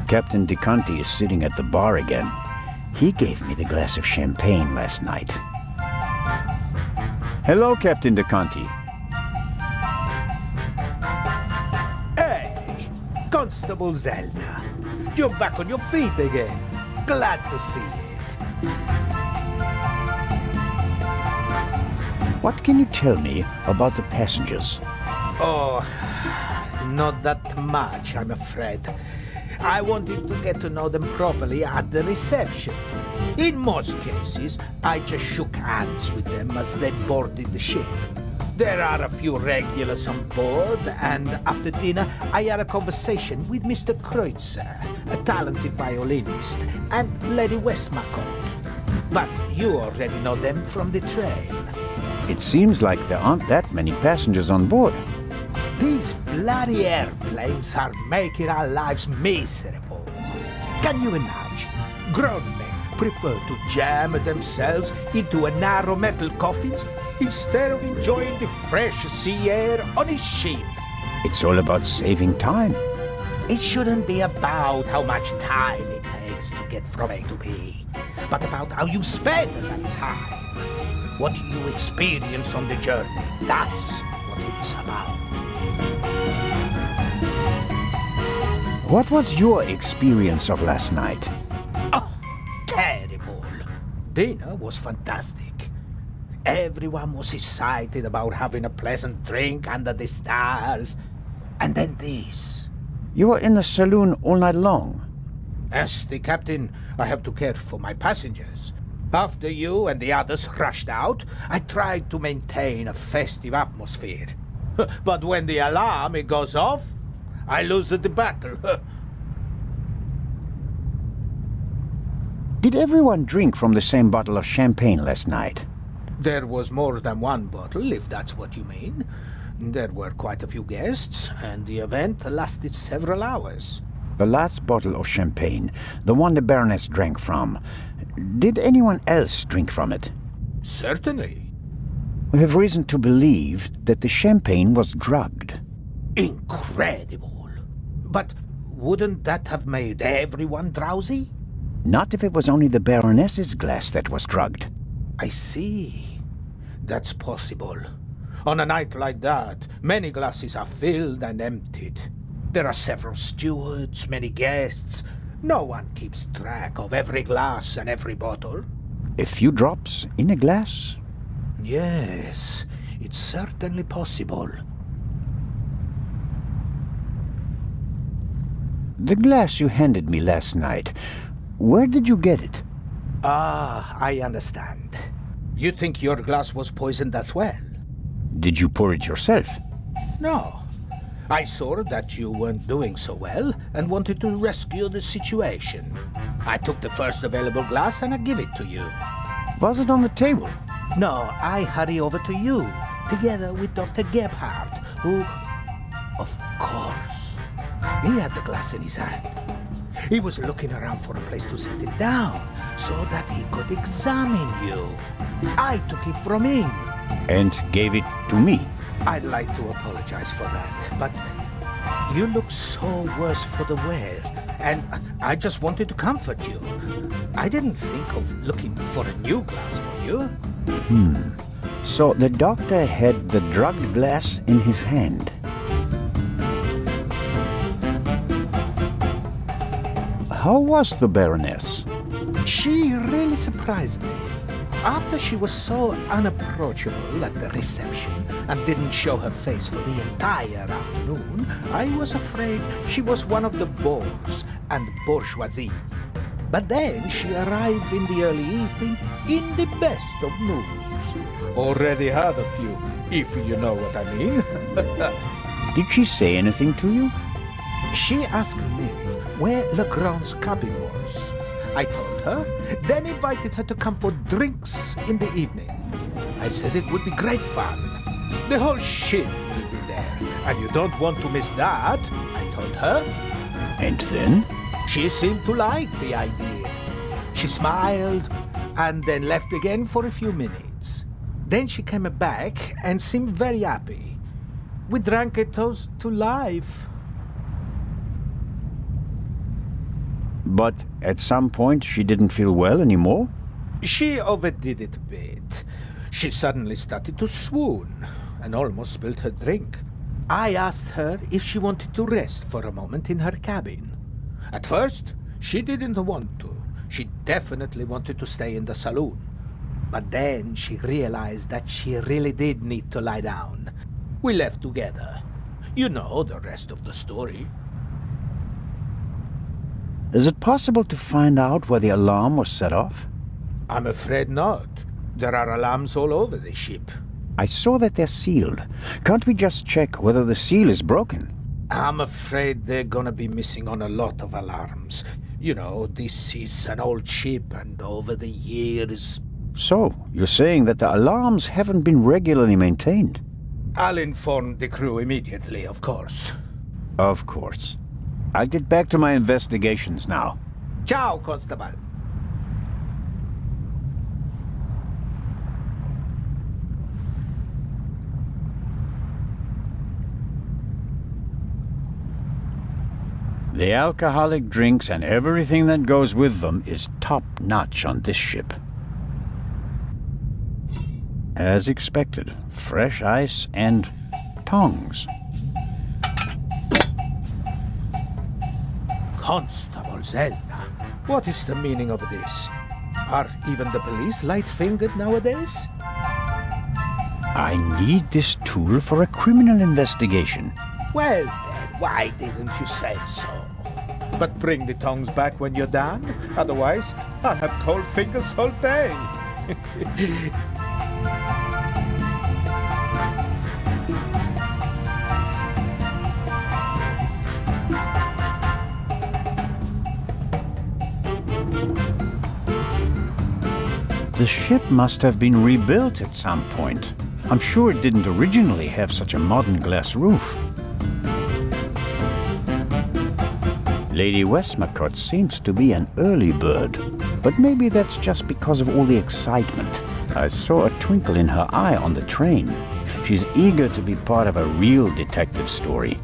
Captain DeConti is sitting at the bar again. He gave me the glass of champagne last night. Hello, Captain DeConti. Hey, Constable Zelda. You're back on your feet again. Glad to see it. What can you tell me about the passengers? Oh, not that much, I'm afraid. I wanted to get to know them properly at the reception. In most cases, I just shook hands with them as they boarded the ship. There are a few regulars on board, and after dinner, I had a conversation with Mr. Kreutzer, a talented violinist, and Lady Westmacott. But you already know them from the train. It seems like there aren't that many passengers on board. These bloody airplanes are making our lives miserable. Can you imagine? Grown men prefer to jam themselves into a narrow metal coffins instead of enjoying the fresh sea air on a ship. It's all about saving time. It shouldn't be about how much time it takes to get from A to B, but about how you spend that time. What you experience on the journey, that's what it's about. What was your experience of last night? Oh, terrible. Dinner was fantastic. Everyone was excited about having a pleasant drink under the stars. And then this. You were in the saloon all night long. As the captain, I have to care for my passengers. After you and the others rushed out, I tried to maintain a festive atmosphere. But when the alarm goes off, I lose the battle. Did everyone drink from the same bottle of champagne last night? There was more than one bottle, if that's what you mean. There were quite a few guests, and the event lasted several hours. The last bottle of champagne, the one the Baroness drank from, did anyone else drink from it? Certainly. We have reason to believe that the champagne was drugged. Incredible. But wouldn't that have made everyone drowsy? Not if it was only the Baroness's glass that was drugged. I see. That's possible. On a night like that, many glasses are filled and emptied. There are several stewards, many guests. No one keeps track of every glass and every bottle. A few drops in a glass? Yes, it's certainly possible. The glass you handed me last night, where did you get it? Ah, I understand. You think your glass was poisoned as well? Did you pour it yourself? No. I saw that you weren't doing so well and wanted to rescue the situation. I took the first available glass and I give it to you. Was it on the table? No, I hurry over to you, together with Dr. Gebhardt, who, of course, he had the glass in his hand. He was looking around for a place to set it down so that he could examine you. I took it from him. And gave it to me. I'd like to apologize for that, but you look so worse for the wear, and I just wanted to comfort you. I didn't think of looking for a new glass for you. So the doctor had the drugged glass in his hand. How was the Baroness? She really surprised me. After she was so unapproachable at the reception and didn't show her face for the entire afternoon, I was afraid she was one of the bores and bourgeoisie. But then she arrived in the early evening in the best of moods. Already had a few, if you know what I mean. Did she say anything to you? She asked me where Legrand's cabin was. I told her, then invited her to come for drinks in the evening. I said it would be great fun. The whole ship will be there, and you don't want to miss that, I told her. And then? She seemed to like the idea. She smiled, and then left again for a few minutes. Then she came back and seemed very happy. We drank a toast to life. But at some point she didn't feel well anymore? She overdid it a bit. She suddenly started to swoon and almost spilled her drink. I asked her if she wanted to rest for a moment in her cabin. At first, she didn't want to. She definitely wanted to stay in the saloon. But then she realized that she really did need to lie down. We left together. You know the rest of the story. Is it possible to find out where the alarm was set off? I'm afraid not. There are alarms all over the ship. I saw that they're sealed. Can't we just check whether the seal is broken? I'm afraid they're gonna be missing on a lot of alarms. You know, this is an old ship, and over the years... So, you're saying that the alarms haven't been regularly maintained? I'll inform the crew immediately, of course. Of course. I'll get back to my investigations now. Ciao, Constable. The alcoholic drinks and everything that goes with them is top-notch on this ship. As expected, fresh ice and tongs. Constable Zelna, what is the meaning of this? Are even the police light-fingered nowadays? I need this tool for a criminal investigation. Well then, why didn't you say so? But bring the tongs back when you're done, otherwise I'll have cold fingers all day. The ship must have been rebuilt at some point. I'm sure it didn't originally have such a modern glass roof. Lady Westmacott seems to be an early bird, but maybe that's just because of all the excitement. I saw a twinkle in her eye on the train. She's eager to be part of a real detective story.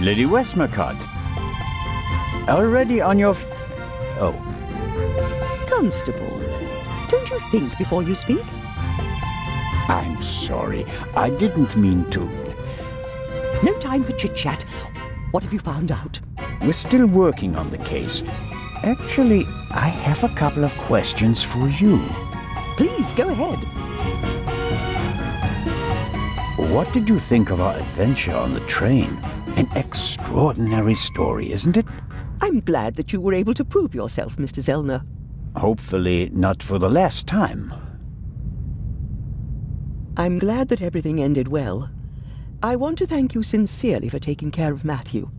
Lady Westmacott, already on your... Oh. Constable, don't you think before you speak? I'm sorry. I didn't mean to. No time for chit-chat. What have you found out? We're still working on the case. Actually, I have a couple of questions for you. Please, go ahead. What did you think of our adventure on the train? An extraordinary story, isn't it? I'm glad that you were able to prove yourself, Mr. Zellner. Hopefully not for the last time. I'm glad that everything ended well. I want to thank you sincerely for taking care of Matthew.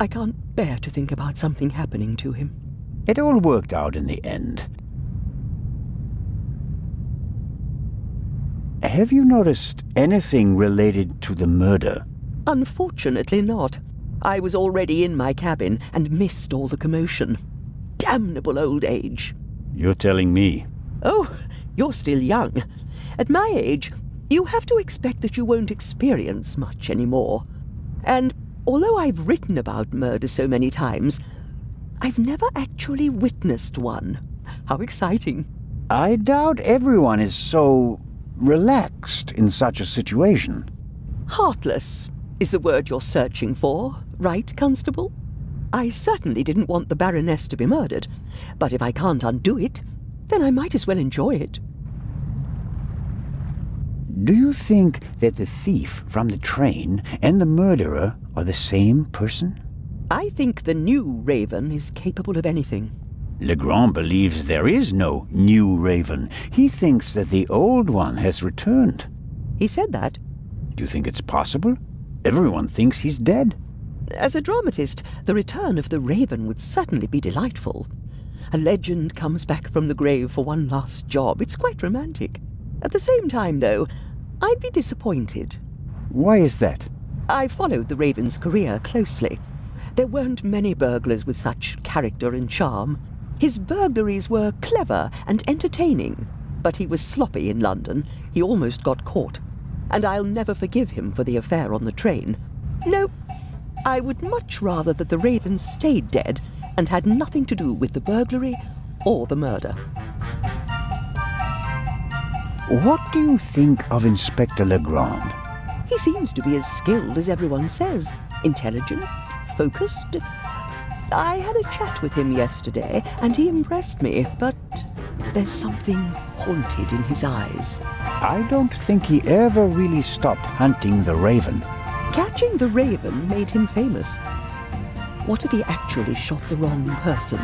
I can't bear to think about something happening to him. It all worked out in the end. Have you noticed anything related to the murder? Unfortunately not. I was already in my cabin and missed all the commotion. Damnable old age. You're telling me. Oh, you're still young. At my age, you have to expect that you won't experience much anymore. And although I've written about murder so many times, I've never actually witnessed one. How exciting. I doubt everyone is so relaxed in such a situation. Heartless is the word you're searching for, right, Constable? I certainly didn't want the Baroness to be murdered, but if I can't undo it, then I might as well enjoy it. Do you think that the thief from the train and the murderer are the same person? I think the new Raven is capable of anything. Legrand believes there is no new Raven. He thinks that the old one has returned. He said that. Do you think it's possible? Everyone thinks he's dead. As a dramatist, the return of the Raven would certainly be delightful. A legend comes back from the grave for one last job. It's quite romantic. At the same time, though, I'd be disappointed. Why is that? I followed the Raven's career closely. There weren't many burglars with such character and charm. His burglaries were clever and entertaining. But he was sloppy in London. He almost got caught. And I'll never forgive him for the affair on the train. No, I would much rather that the Raven stayed dead and had nothing to do with the burglary or the murder. What do you think of Inspector Legrand? He seems to be as skilled as everyone says. Intelligent, focused. I had a chat with him yesterday, and he impressed me, but there's something haunted in his eyes. I don't think he ever really stopped hunting the Raven. Catching the Raven made him famous. What if he actually shot the wrong person?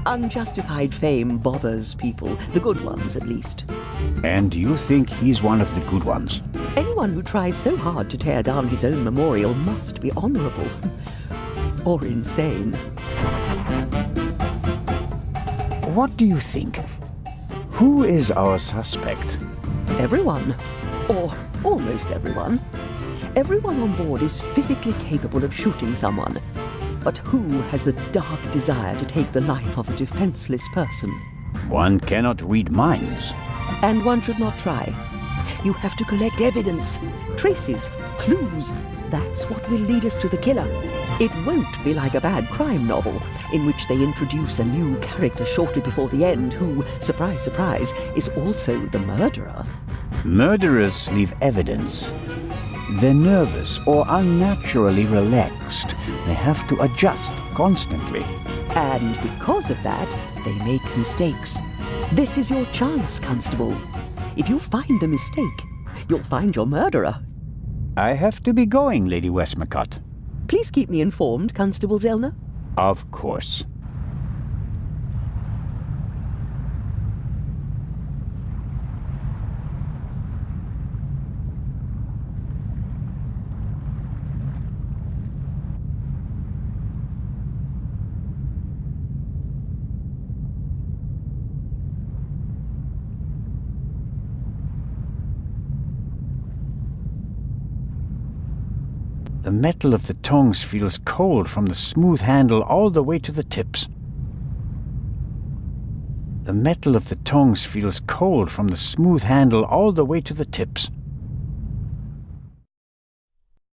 Unjustified fame bothers people, the good ones at least. And you think he's one of the good ones? Anyone who tries so hard to tear down his own memorial must be honorable. Or insane. What do you think? Who is our suspect? Everyone. Or almost everyone. Everyone on board is physically capable of shooting someone. But who has the dark desire to take the life of a defenseless person? One cannot read minds. And one should not try. You have to collect evidence, traces, clues. That's what will lead us to the killer. It won't be like a bad crime novel, in which they introduce a new character shortly before the end who, surprise, surprise, is also the murderer. Murderers leave evidence. They're nervous or unnaturally relaxed. They have to adjust constantly. And because of that, they make mistakes. This is your chance, Constable. If you find the mistake, you'll find your murderer. I have to be going, Lady Westmacott. Please keep me informed, Constable Zellner. Of course. The metal of the tongs feels cold from the smooth handle all the way to the tips. The metal of the tongs feels cold from the smooth handle all the way to the tips.